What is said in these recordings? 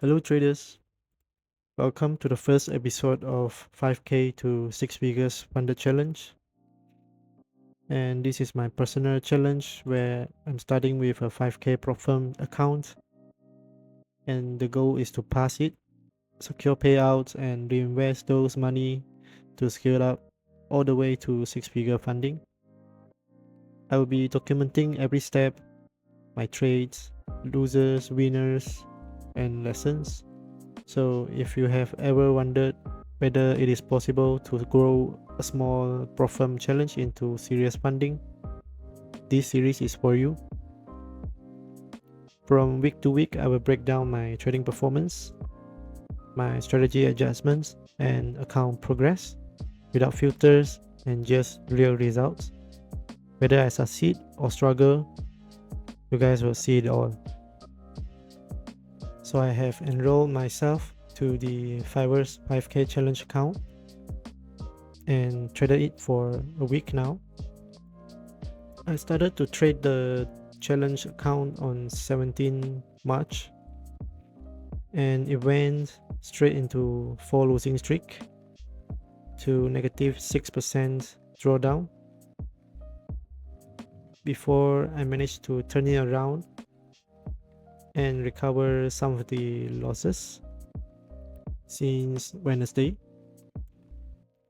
Hello traders, welcome to the first episode of 5k to 6 figures funded challenge. And this is my personal challenge where I'm starting with a 5k prop firm account and the goal is to pass it, secure payouts and reinvest those money to scale up all the way to 6-figure funding. I will be documenting every step, my trades, losers, winners, and lessons. So if you have ever wondered whether it is possible to grow a small prop firm challenge into serious funding, this series is for you. From week to week, I will break down my trading performance, my strategy adjustments, and account progress without filters and just real results. Whether I succeed or struggle, you guys will see it all. So I have enrolled myself to the Fiverr's 5k challenge account and traded it for a week now. I started to trade the challenge account on 17 March and it went straight into 4 losing streak to negative 6% drawdown before I managed to turn it around and recover some of the losses since Wednesday.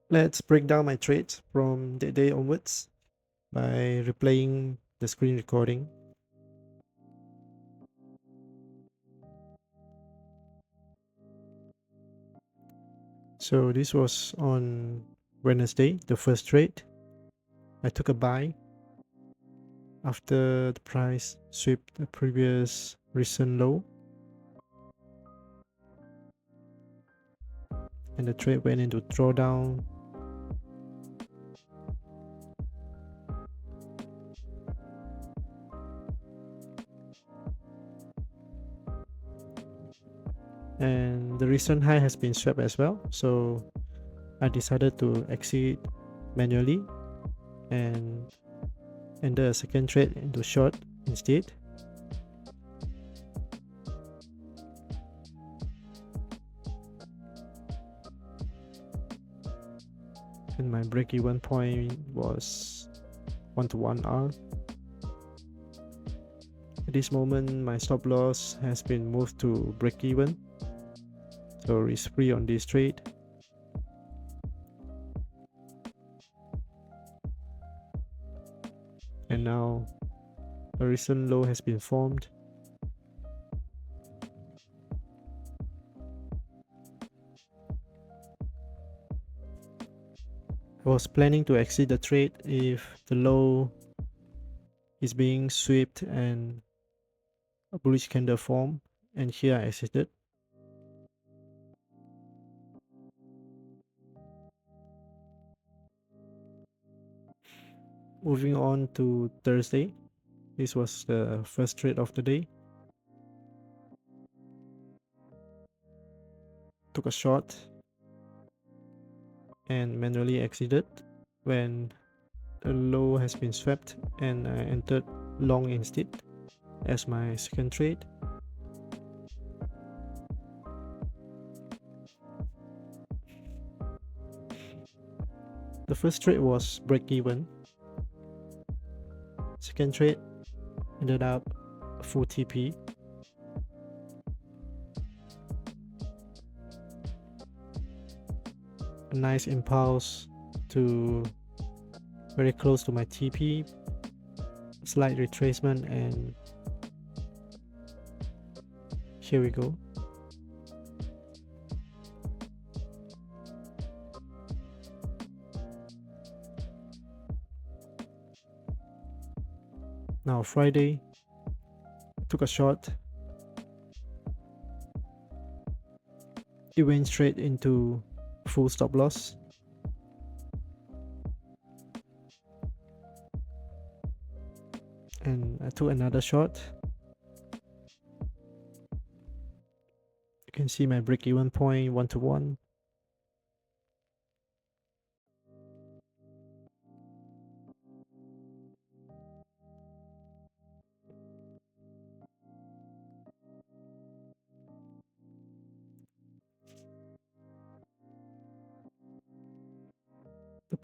Let's break down my trades from that day onwards by replaying the screen recording. So this was on Wednesday, the first trade. I took a buy after the price swept the previous recent low, and the trade went into drawdown. And the recent high has been swept as well, so I decided to exit manually and enter a second trade into short instead. And my break-even point was 1-to-1 R. At this moment, my stop loss has been moved to break-even, so risk-free on this trade. And now a recent low has been formed. I was planning to exit the trade if the low is being swept and a bullish candle form, and here I exited. Moving on to Thursday, this was the first trade of the day. Took a short and manually exited when the low has been swept, and I entered long instead as my second trade. The first trade was break even. Second trade ended up full TP. A nice impulse to very close to my TP, slight retracement, and here we go. Now Friday, took a short. It went straight into full stop loss. And I took another short. You can see my break-even point 1-to-1.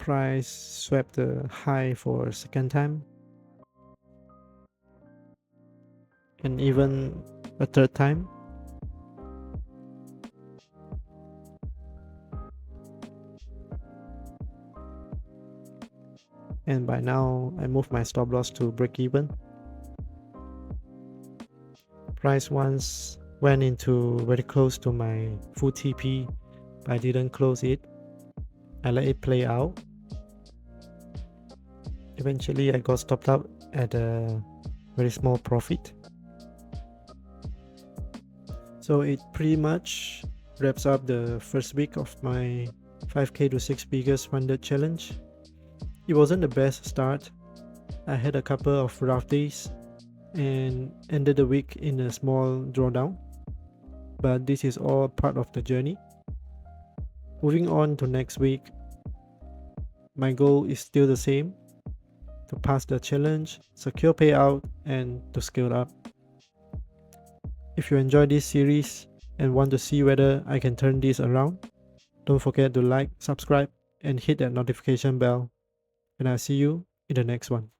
price swept the high for a second time, and even a third time. And by now I moved my stop loss to break even. Price once went into very close to my full TP, but I didn't close it. I let it play out. Eventually I got stopped up at a very small profit. So it pretty much wraps up the first week of my 5k to 6 figures funded challenge. It wasn't the best start. I had a couple of rough days and ended the week in a small drawdown, but this is all part of the journey. Moving on to next week, my goal is still the same: to pass the challenge, secure payout, and to scale up. If you enjoy this series and want to see whether I can turn this around, don't forget to like, subscribe, and hit that notification bell. And I'll see you in the next one.